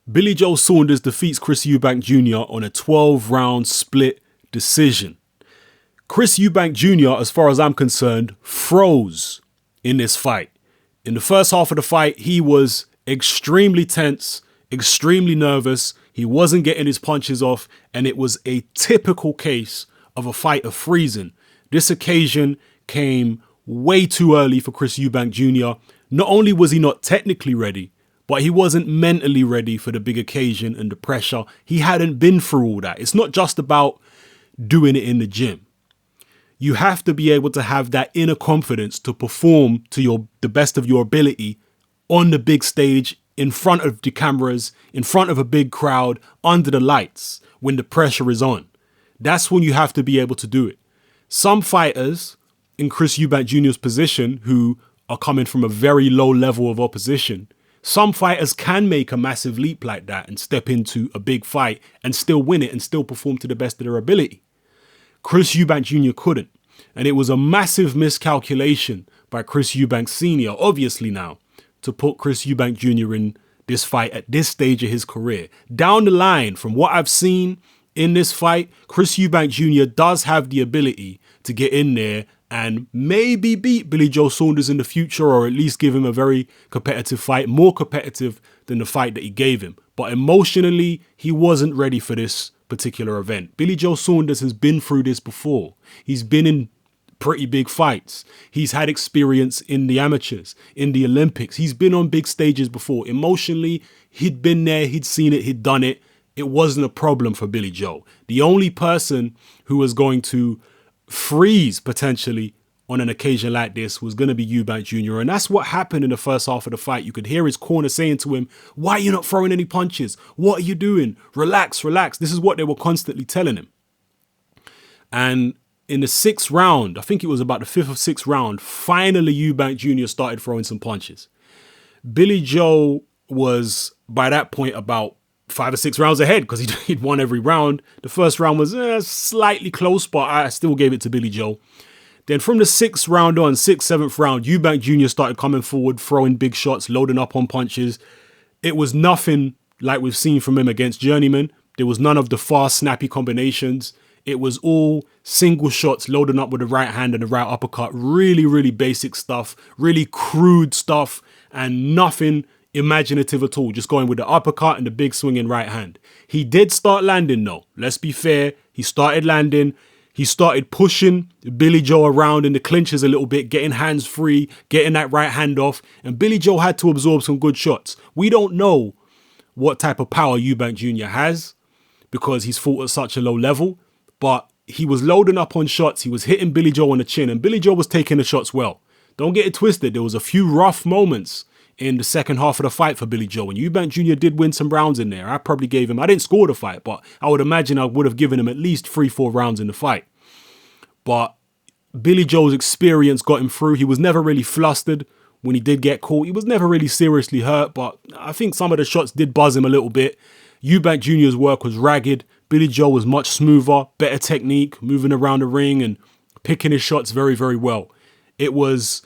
Billy Joe Saunders defeats Chris Eubank Jr. on a 12-round split decision. Chris Eubank Jr., as far as I'm concerned, froze in this fight. In the first half of the fight, he was extremely tense, extremely nervous. He wasn't getting his punches off, and it was a typical case of a fight of freezing. This occasion came way too early for Chris Eubank Jr. Not only was he not technically ready, but he wasn't mentally ready for the big occasion and the pressure. He hadn't been through all that. It's not just about doing it in the gym. You have to be able to have that inner confidence to perform to the best of your ability on the big stage, in front of the cameras, in front of a big crowd, under the lights, when the pressure is on. That's when you have to be able to do it. Some fighters in Chris Eubank Jr.'s position who are coming from a very low level of opposition, some fighters can make a massive leap like that and step into a big fight and still win it and still perform to the best of their ability. Chris Eubank Jr. couldn't. And it was a massive miscalculation by Chris Eubank Sr., obviously now, to put Chris Eubank Jr. in this fight at this stage of his career. Down the line, from what I've seen in this fight, Chris Eubank Jr. does have the ability to get in there and maybe beat Billy Joe Saunders in the future, or at least give him a very competitive fight, more competitive than the fight that he gave him. But emotionally, he wasn't ready for this particular event. Billy Joe Saunders has been through this before. He's been in pretty big fights. He's had experience in the amateurs, in the Olympics. He's been on big stages before. Emotionally, he'd been there, he'd seen it, he'd done it. It wasn't a problem for Billy Joe. The only person who was going to freeze potentially on an occasion like this was going to be Eubank Jr. And that's what happened in the first half of the fight. You could hear his corner saying to him, "Why are you not throwing any punches? What are you doing? Relax, relax." This is what they were constantly telling him. And in the 6th round, I think it was about the 5th or 6th round, finally Eubank Jr. started throwing some punches. Billy Joe was, by that point, about 5 or 6 rounds ahead because he'd won every round. The first round was slightly close, but I still gave it to Billy Joe. Then from the 6th round on, 6th, 7th round, Eubank Jr. started coming forward, throwing big shots, loading up on punches. It was nothing like we've seen from him against Journeyman. There was none of the fast, snappy combinations. It was all single shots, loading up with the right hand and the right uppercut. Really, really basic stuff, really crude stuff, and nothing imaginative at all. Just going with the uppercut and the big swinging right hand. He did start landing though. Let's be fair. He started landing. He started pushing Billy Joe around in the clinches a little bit, getting hands free, getting that right hand off. And Billy Joe had to absorb some good shots. We don't know what type of power Eubank Jr. has because he's fought at such a low level. But he was loading up on shots. He was hitting Billy Joe on the chin, and Billy Joe was taking the shots well. Don't get it twisted. There was a few rough moments in the second half of the fight for Billy Joe, and Eubank Jr. did win some rounds in there. I probably gave him, I didn't score the fight, but I would imagine I would have given him at least 3-4 rounds in the fight. But Billy Joe's experience got him through. He was never really flustered when he did get caught. He was never really seriously hurt, but I think some of the shots did buzz him a little bit. Eubank Jr.'s work was ragged. Billy Joe was much smoother, better technique, moving around the ring and picking his shots very, very well. It was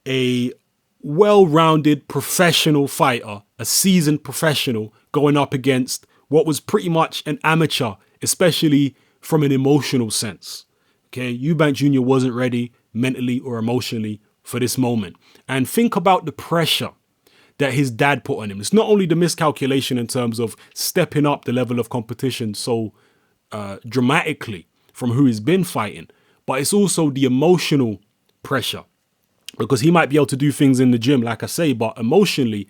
a well-rounded professional fighter, a seasoned professional going up against what was pretty much an amateur, especially from an emotional sense. Okay, Eubank Jr. wasn't ready mentally or emotionally for this moment. And think about the pressure that his dad put on him. It's not only the miscalculation in terms of stepping up the level of competition so dramatically from who he's been fighting, but it's also the emotional pressure, because he might be able to do things in the gym, like I say, but emotionally,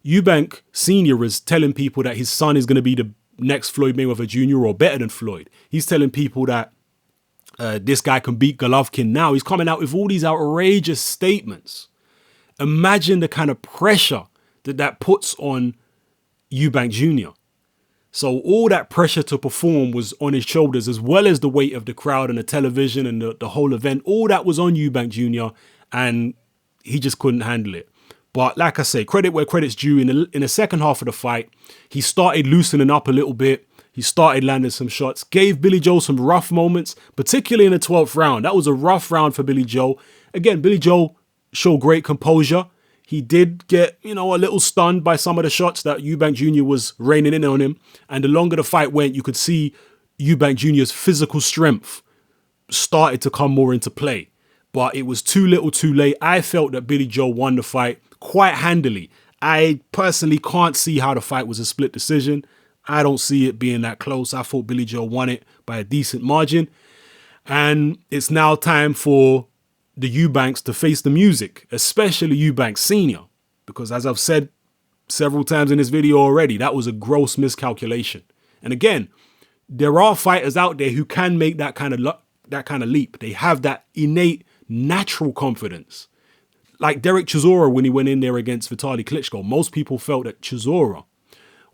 Eubank Sr. is telling people that his son is going to be the next Floyd Mayweather Jr. or better than Floyd. He's telling people that this guy can beat Golovkin now. He's coming out with all these outrageous statements. Imagine the kind of pressure that puts on Eubank Jr. So all that pressure to perform was on his shoulders, as well as the weight of the crowd and the television and the whole event. All that was on Eubank Jr. and he just couldn't handle it. But like I say, credit where credit's due. In the second half of the fight, he started loosening up a little bit. He started landing some shots, gave Billy Joe some rough moments, particularly in the 12th round. That was a rough round for Billy Joe. Again, Billy Joe showed great composure. He did get, a little stunned by some of the shots that Eubank Jr. was raining in on him. And the longer the fight went, you could see Eubank Jr.'s physical strength started to come more into play. But it was too little too late. I felt that Billy Joe won the fight quite handily. I personally can't see how the fight was a split decision. I don't see it being that close. I thought Billy Joe won it by a decent margin. And it's now time for the Eubanks to face the music, especially Eubank Sr. Because as I've said several times in this video already, that was a gross miscalculation. And again, there are fighters out there who can make that kind of leap. They have that innate natural confidence. Like Derek Chisora when he went in there against Vitaly Klitschko. Most people felt that Chisora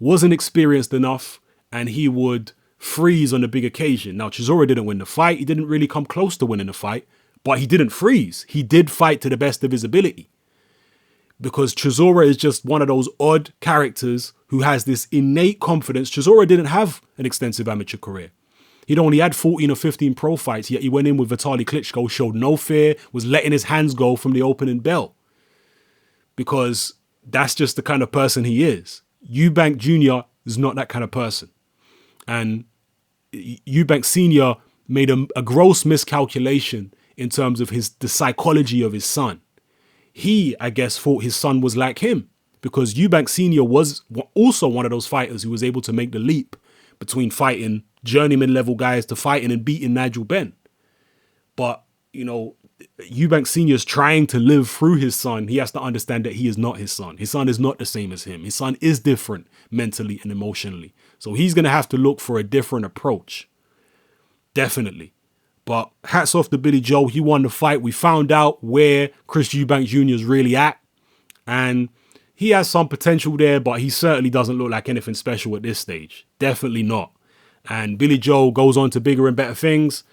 wasn't experienced enough and he would freeze on the big occasion. Now, Chisora didn't win the fight. He didn't really come close to winning the fight, but he didn't freeze. He did fight to the best of his ability. Because Chisora is just one of those odd characters who has this innate confidence. Chisora didn't have an extensive amateur career. He'd only had 14 or 15 pro fights, yet he went in with Vitaly Klitschko, showed no fear, was letting his hands go from the opening bell. Because that's just the kind of person he is. Eubank Jr. is not that kind of person. And Eubank Sr. made a gross miscalculation in terms of the psychology of his son. He, I guess, thought his son was like him because Eubank Sr. was also one of those fighters who was able to make the leap between fighting journeyman level guys to fighting and beating Nigel Benn. But, Eubank Sr. is trying to live through his son. He has to understand that he is not his son. His son is not the same as him. His son is different mentally and emotionally. So he's going to have to look for a different approach. Definitely. But hats off to Billy Joe. He won the fight. We found out where Chris Eubank Jr. is really at. And he has some potential there, but he certainly doesn't look like anything special at this stage. Definitely not. And Billy Joe goes on to bigger and better things.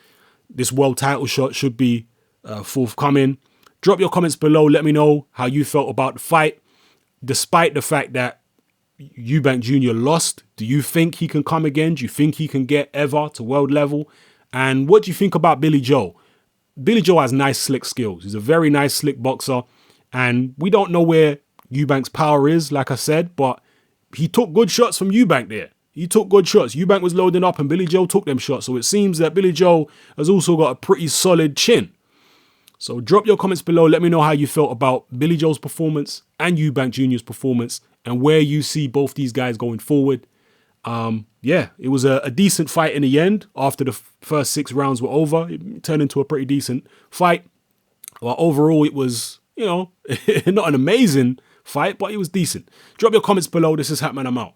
This world title shot should be forthcoming. Drop your comments below. Let me know how you felt about the fight. Despite the fact that Eubank Jr. lost, do you think he can come again? Do you think he can get ever to world level? And what do you think about Billy Joe? Billy Joe has nice, slick skills. He's a very nice, slick boxer. And we don't know where Eubank's power is, like I said, but he took good shots from Eubank there. He took good shots. Eubank was loading up and Billy Joe took them shots. So it seems that Billy Joe has also got a pretty solid chin. So drop your comments below. Let me know how you felt about Billy Joe's performance and Eubank Jr.'s performance and where you see both these guys going forward. Yeah, it was a decent fight in the end. After the first 6 rounds were over, it turned into a pretty decent fight. Well, overall, it was, not an amazing fight, but it was decent. Drop your comments below. This is Hatman. I'm out.